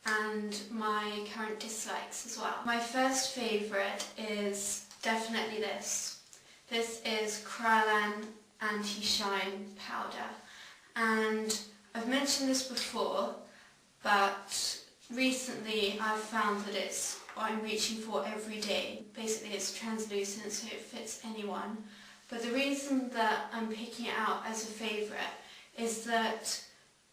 and my current dislikes as well. My first favourite is definitely this. This is Kryolan Anti-Shine Powder, and I've mentioned this before, but recently I've found that it's what I'm reaching for every day. Basically it's translucent, so it fits anyone. But the reason that I'm picking it out as a favourite is that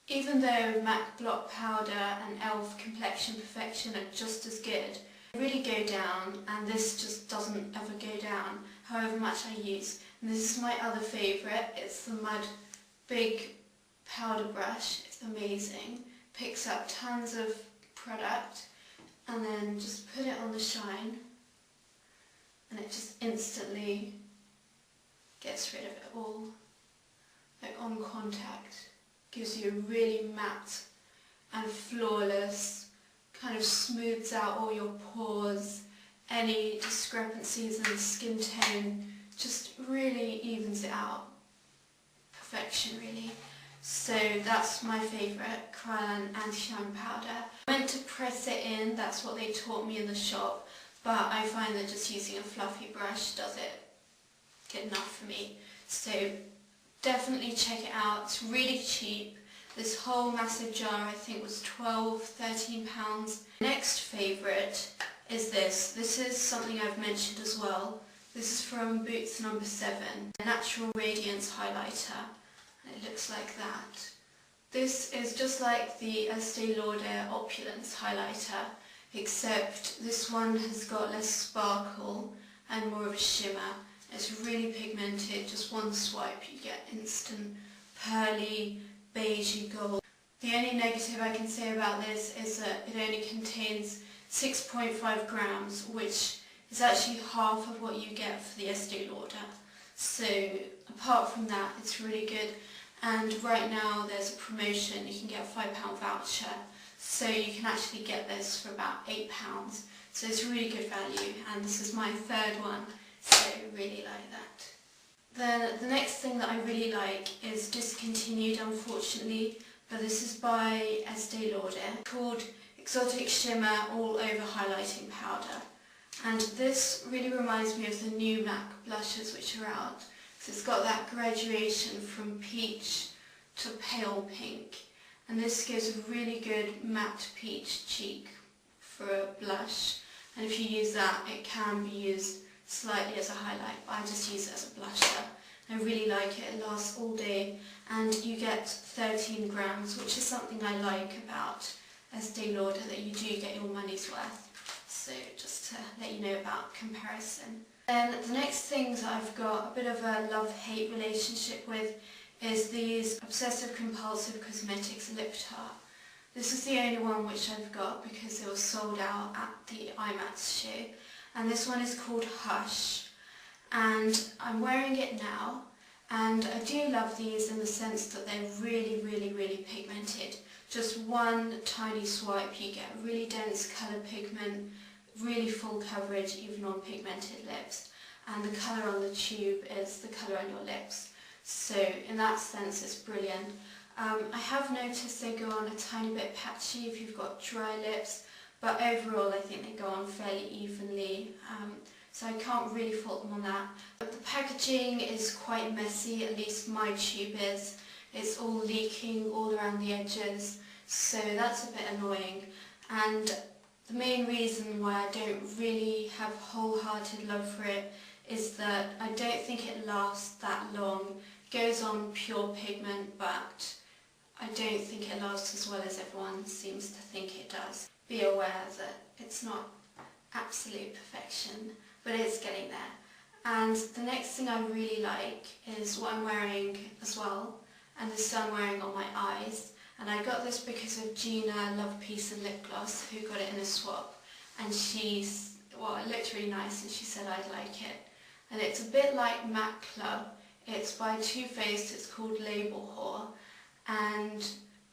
even though MAC Block Powder and e.l.f. Complexion Perfection are just as good, they really go down, and this just doesn't ever go down, however much I use. And this is my other favourite. It's the Mud Big Powder Brush. It's amazing. Picks up tons of product, and then just put it on the shine, and it just instantly gets rid of it all. Like on contact, gives you a really matte and flawless, kind of smooths out all your pores, any discrepancies in the skin tone, just really evens it out. Perfection, really. So that's my favourite, Kryolan Anti-Shine Powder. I meant to press it in, that's what they taught me in the shop, but I find that just using a fluffy brush does it good enough for me. So definitely check it out. It's really cheap. This whole massive jar I think was £12–13. Next favourite is this. This is something I've mentioned as well. This is from Boots No. 7, Natural Radiance Highlighter. And it looks like that. This is just like the Estee Lauder Opulence Highlighter, except this one has got less sparkle and more of a shimmer. It's really pigmented, just one swipe you get instant pearly, beigey gold. The only negative I can say about this is that it only contains 6.5 grams, which is actually half of what you get for the Estee Lauder. So apart from that, it's really good. And right now there's a promotion, you can get a £5 voucher, so you can actually get this for about £8. So it's really good value, and this is my third one, so I really like that. Then the next thing that I really like is discontinued unfortunately, but this is by Estee Lauder, called Exotic Shimmer All Over Highlighting Powder. And this really reminds me of the new MAC blushes which are out. So it's got that graduation from peach to pale pink, and this gives a really good matte peach cheek for a blush, and if you use that it can be used slightly as a highlight, but I just use it as a blusher. I really like it, it lasts all day, and you get 13 grams, which is something I like about Estee Lauder, that you do get your money's worth. So just to let you know about comparison. Then the next things I've got a bit of a love-hate relationship with is these Obsessive Compulsive Cosmetics Lip Tar. This is the only one which I've got because it was sold out at the IMAX show. And this one is called Hush. And I'm wearing it now, and I do love these in the sense that they're really pigmented. Just one tiny swipe you get really dense colour pigment, really full coverage even on pigmented lips, and the colour on the tube is the colour on your lips, so in that sense it's brilliant. I have noticed they go on a tiny bit patchy if you've got dry lips, but overall I think they go on fairly evenly, so I can't really fault them on that. But the packaging is quite messy, at least my tube is. It's all leaking all around the edges, so that's a bit annoying. And the main reason why I don't really have wholehearted love for it is that I don't think it lasts that long. It goes on pure pigment, but I don't think it lasts as well as everyone seems to think it does. Be aware that it's not absolute perfection, but it's getting there. And the next thing I really like is what I'm wearing as well, and this I'm wearing on my eyes. And I got this because of Gina Love Peace and Lip Gloss, who got it in a swap, and she's, well, it looked really nice and she said I'd like it. And it's a bit like MAC Club. It's by Too Faced, it's called Label Whore, and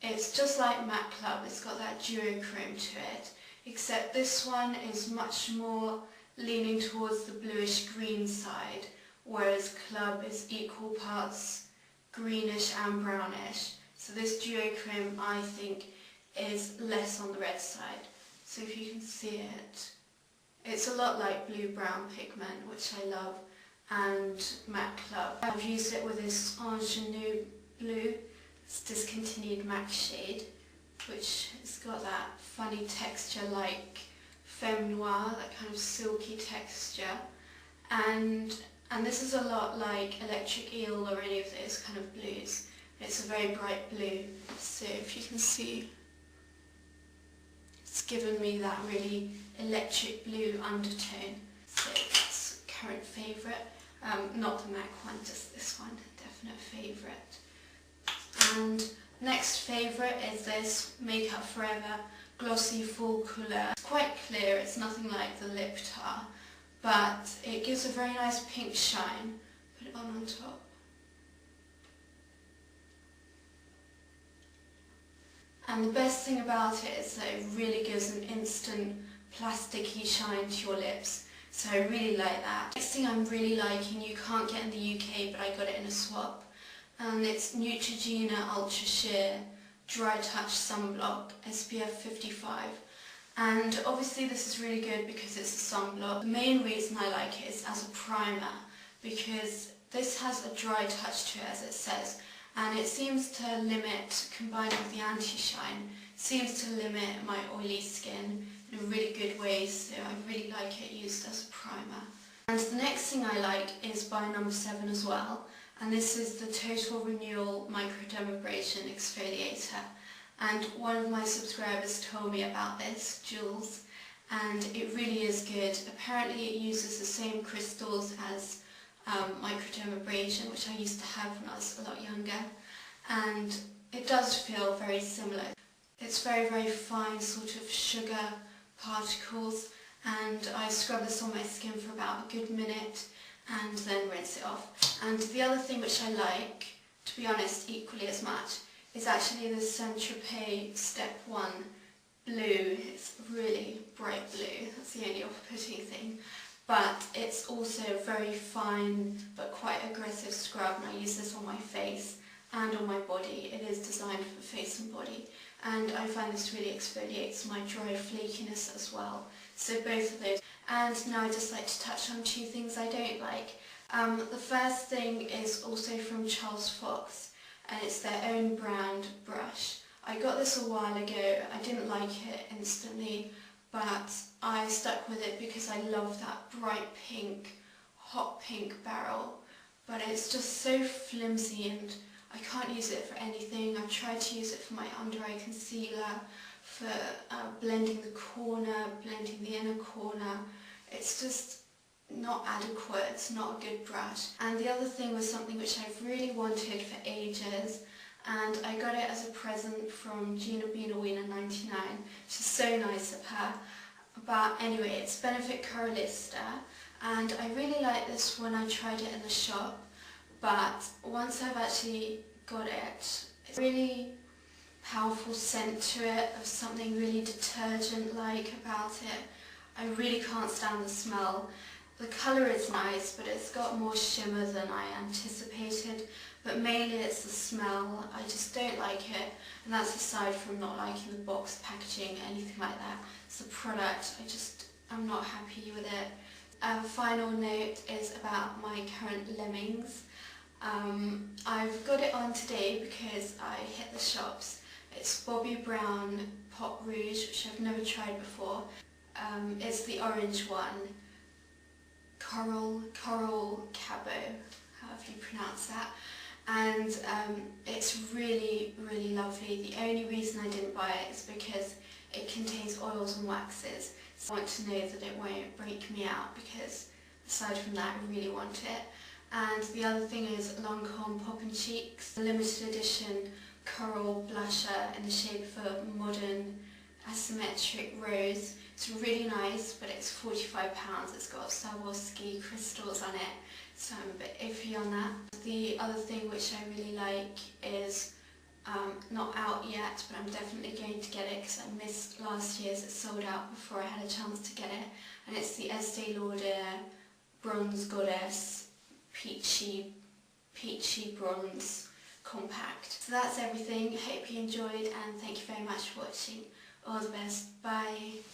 it's just like MAC Club, it's got that duochrome to it, except this one is much more leaning towards the bluish green side, whereas Club is equal parts greenish and brownish. So this duochrome I think is less on the red side. So if you can see it, it's a lot like blue-brown pigment, which I love, and MAC Club. I've used it with this Ingenue Blue, it's discontinued MAC shade, which has got that funny texture like femme noir, that kind of silky texture. And this is a lot like Electric Eel or any of those kind of blues. It's a very bright blue, so if you can see, it's given me that really electric blue undertone. So it's a current favourite. Not the MAC one, just this one, definite favourite. And next favourite is this Makeup Forever Glossy Full Couleur. It's quite clear, it's nothing like the Lip Tar, but it gives a very nice pink shine. Put it on top. And the best thing about it is that it really gives an instant plasticky shine to your lips. So I really like that. Next thing I'm really liking, you can't get in the UK, but I got it in a swap. And it's Neutrogena Ultra Sheer Dry Touch Sunblock, SPF 55. And obviously this is really good because it's a sunblock. The main reason I like it is as a primer, because this has a dry touch to it, as it says, and it seems to limit, combined with the anti-shine, seems to limit my oily skin in a really good way, so I really like it used as a primer. And the next thing I like is by No7 as well, and this is the Total Renewal Microdermabrasion Exfoliator. And one of my subscribers told me about this, Jules, and it really is good. Apparently it uses the same crystals as microdermabrasion, which I used to have when I was a lot younger, and it does feel very similar. It's very, very fine sort of sugar particles, and I scrub this on my skin for about a good minute and then rinse it off. And the other thing which I like, to be honest, equally as much, is actually the Tropez Step 1 blue. It's really bright blue, that's the only off-putting thing. But it's also a very fine but quite aggressive scrub, and I use this on my face and on my body. It is designed for face and body, and I find this really exfoliates my dry flakiness as well. So both of those. And now I'd just like to touch on two things I don't like. The first thing is also from Charles Fox, and it's their own brand brush. I got this a while ago. I didn't like it instantly, but I stuck with it because I love that bright pink, hot pink barrel. But it's just so flimsy and I can't use it for anything. I've tried to use it for my under eye concealer, for blending the corner, blending the inner corner. It's just not adequate, it's not a good brush. And the other thing was something which I've really wanted for ages, and I got it as a present from Gina Bina Wiener 99. She's so nice of her. But anyway, it's Benefit Coralista, and I really like this when I tried it in the shop, but once I've actually got it, it's a really powerful scent to it, of something really detergent-like about it. I really can't stand the smell. The colour is nice, but it's got more shimmer than I anticipated. But mainly it's the smell. I just don't like it, and that's aside from not liking the box packaging, anything like that. It's the product, I'm not happy with it. A final note is about my current Lemmings. I've got it on today because I hit the shops. It's Bobbi Brown Pot Rouge, which I've never tried before. It's the orange one. Coral Cabo, however you pronounce that. And it's really, really lovely. The only reason I didn't buy it is because it contains oils and waxes. So I want to know that it won't break me out, because aside from that I really want it. And the other thing is Lancome Poppin' Cheeks, a limited edition coral blusher in the shade for Modern Asymmetric Rose. It's really nice, but it's £45. It's got Swarovski crystals on it, so I'm a bit iffy on that. The other thing which I really like is not out yet, but I'm definitely going to get it because I missed last year's. It sold out before I had a chance to get it, and it's the Estee Lauder Bronze Goddess Peachy Bronze Compact. So that's everything. Hope you enjoyed, and thank you very much for watching. watching. All the best. Bye.